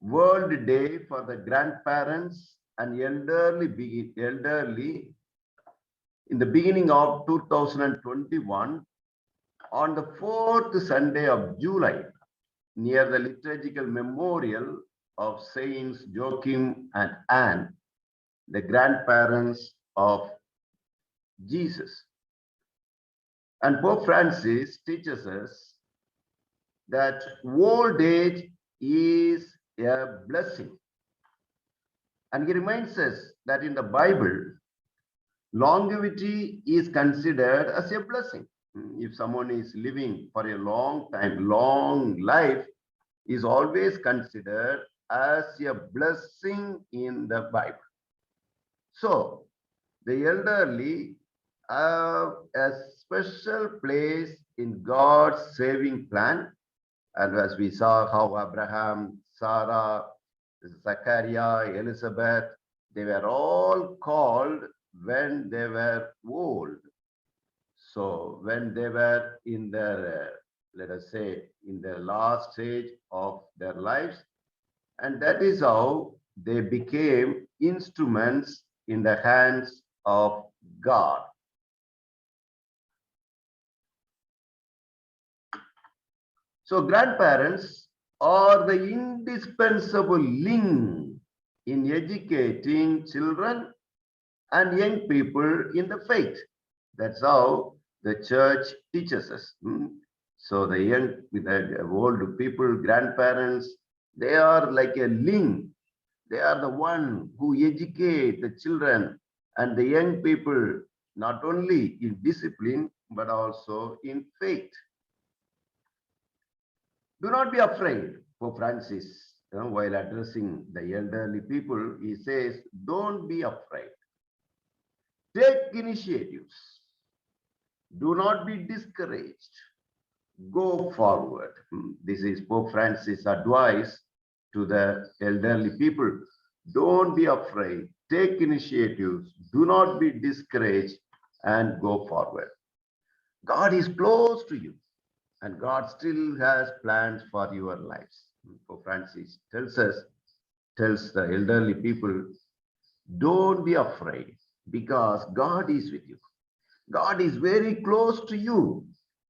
[SPEAKER 1] World Day for the grandparents and elderly in the beginning of 2021 on the fourth Sunday of July, near the liturgical memorial of Saints Joachim and Anne, the grandparents of Jesus. And Pope Francis teaches us that old age is a blessing. And he reminds us that in the Bible, longevity is considered as a blessing. If someone is living for a long time, long life is always considered as a blessing in the Bible. So the elderly have a special place in God's saving plan. And as we saw how Abraham, Sarah, Zachariah, Elizabeth, they were all called when they were old. So when they were in their, let us say, in the last stage of their lives, and that is how they became instruments in the hands of God. So grandparents are the indispensable link in educating children and young people in the faith. That's how the church teaches us. So the young, the old people, grandparents, they are like a link. They are the one who educate the children and the young people, not only in discipline, but also in faith. Do not be afraid. Pope Francis, while addressing the elderly people, he says, don't be afraid. Take initiatives. Do not be discouraged. Go forward. This is Pope Francis' advice to the elderly people. Don't be afraid. Take initiatives. Do not be discouraged and go forward. God is close to you, and God still has plans for your lives. Pope Francis tells the elderly people, don't be afraid, because God is with you. God is very close to you,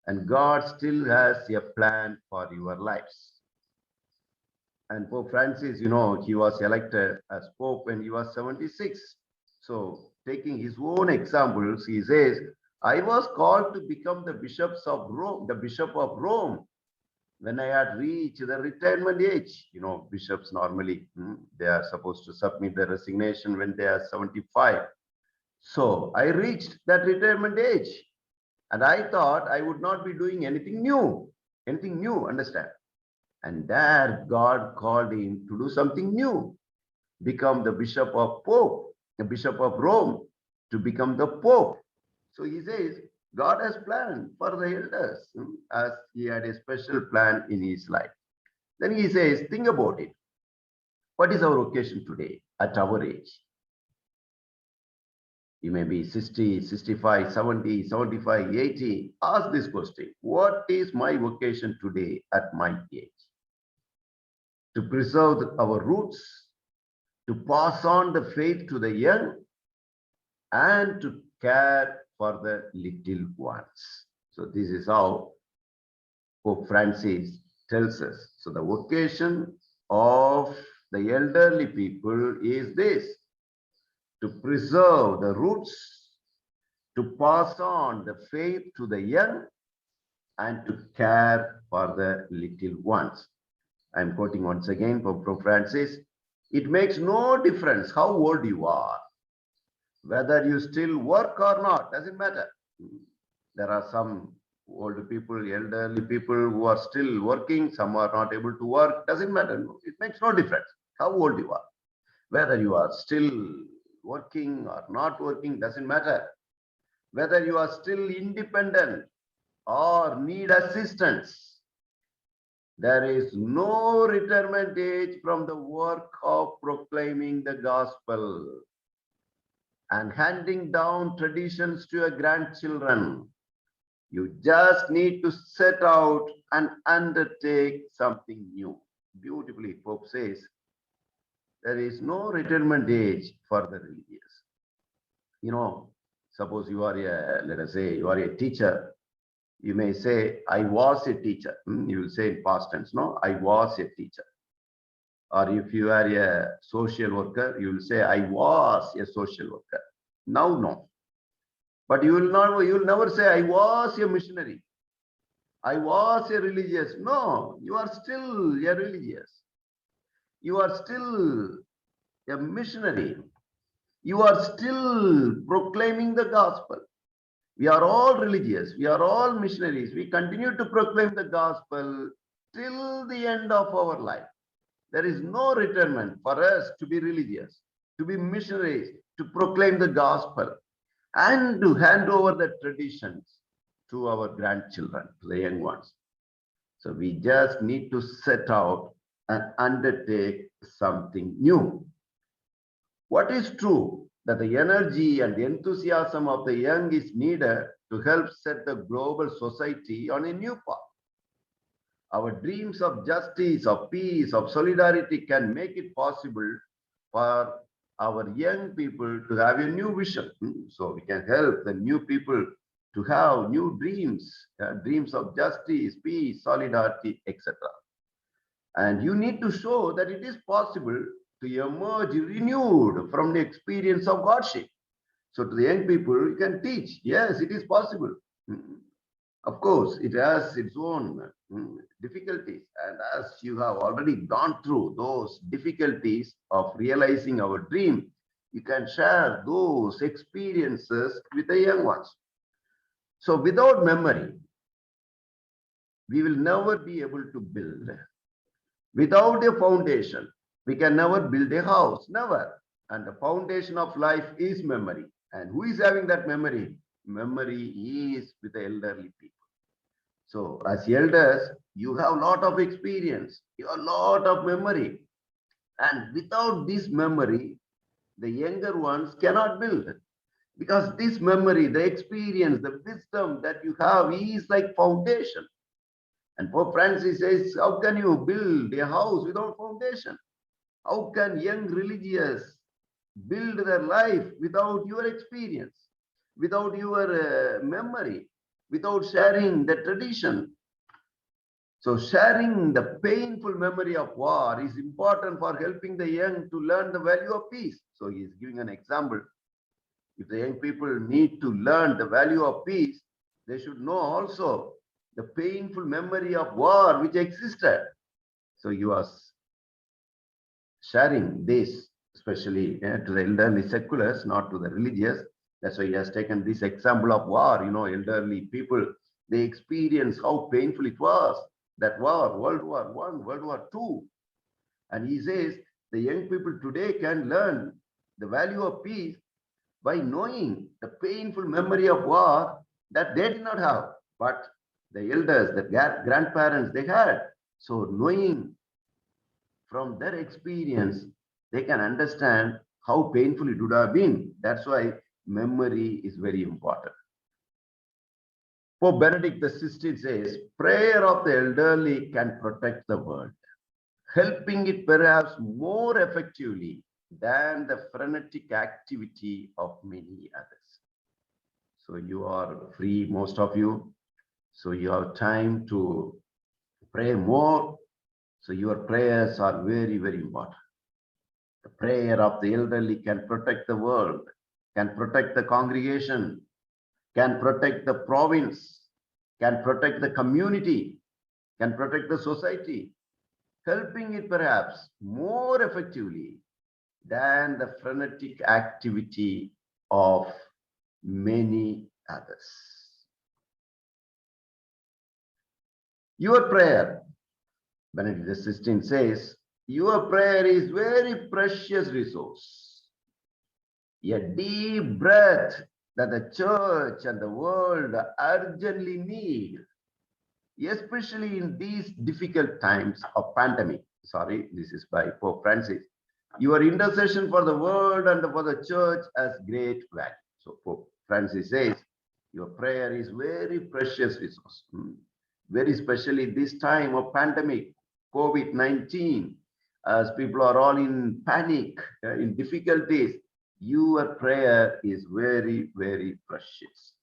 [SPEAKER 1] and God still has a plan for your lives. And Pope Francis, he was elected as Pope when he was 76. So taking his own examples, he says, I was called to become the Bishop of Rome when I had reached the retirement age. Bishops normally, they are supposed to submit their resignation when they are 75. So I reached that retirement age, and I thought I would not be doing anything new, understand? And there God called him to do something new, become the Bishop of Rome, to become the Pope. So he says, God has planned for the elders, as he had a special plan in his life. Then he says, think about it. What is our vocation today at our age? You may be 60, 65, 70, 75, 80. Ask this question. What is my vocation today at my age? To preserve our roots, to pass on the faith to the young, and to care for the little ones. So this is how Pope Francis tells us. So the vocation of the elderly people is this: to preserve the roots, to pass on the faith to the young, and to care for the little ones. I'm quoting once again from Pope Francis. It makes no difference how old you are, whether you still work or not, doesn't matter. There are some older people, elderly people who are still working, some are not able to work, doesn't matter. It makes no difference how old you are. Whether you are still working or not working, doesn't matter. Whether you are still independent or need assistance, there is no retirement age from the work of proclaiming the gospel and handing down traditions to your grandchildren. You just need to set out and undertake something new. Beautifully, Pope says, there is no retirement age for the religious. You know, suppose you are let us say, you are a teacher. You may say, I was a teacher. You will say in past tense, no, I was a teacher. Or if you are a social worker, you will say, I was a social worker. Now, no. But you will never say, I was a missionary. I was a religious. No, you are still a religious. You are still a missionary. You are still proclaiming the gospel. We are all religious. We are all missionaries. We continue to proclaim the gospel till the end of our life. There is no retirement for us to be religious, to be missionaries, to proclaim the gospel, and to hand over the traditions to our grandchildren, to the young ones. So we just need to set out and undertake something new. What is true that the energy and the enthusiasm of the young is needed to help set the global society on a new path. Our dreams of justice, of peace, of solidarity can make it possible for our young people to have a new vision. So we can help the new people to have new dreams, dreams of justice, peace, solidarity, etc. And you need to show that it is possible to emerge renewed from the experience of Godship. So to the young people, you can teach, yes, it is possible. Of course, it has its own difficulties. And as you have already gone through those difficulties of realizing our dream, you can share those experiences with the young ones. So without memory, we will never be able to build. Without a foundation, we can never build a house, never. And the foundation of life is memory. And who is having that memory? Memory is with the elderly people. So as elders, you have a lot of experience, you have a lot of memory. And without this memory, the younger ones cannot build. Because this memory, the experience, the wisdom that you have is like foundation. And Pope Francis says, how can you build a house without foundation? How can young religious build their life without your experience, without your memory, without sharing the tradition? So sharing the painful memory of war is important for helping the young to learn the value of peace. So he is giving an example. If the young people need to learn the value of peace, they should know also the painful memory of war which existed. So you are sharing this, especially to the elderly seculars, not to the religious. That's why he has taken this example of war. You know, elderly people, they experience how painful it was. That war, World War I, World War II. And he says the young people today can learn the value of peace by knowing the painful memory of war that they did not have, but the elders, the grandparents, they had. So knowing from their experience, they can understand how painful it would have been. That's why memory is very important. Pope Benedict XVI says, prayer of the elderly can protect the world, helping it perhaps more effectively than the frenetic activity of many others. So you are free, most of you. So you have time to pray more. So your prayers are very, very important. The prayer of the elderly can protect the world, can protect the congregation, can protect the province, can protect the community, can protect the society. helping it perhaps more effectively than the frenetic activity of many others. Your prayer, Benedict XVI says, your prayer is very precious resource, a deep breath that the church and the world urgently need, especially in these difficult times of pandemic. Sorry, this is by Pope Francis. Your intercession for the world and for the church has great value. So Pope Francis says, your prayer is very precious resource. Very especially this time of pandemic, COVID-19, as people are all in panic, in difficulties, your prayer is very, very precious.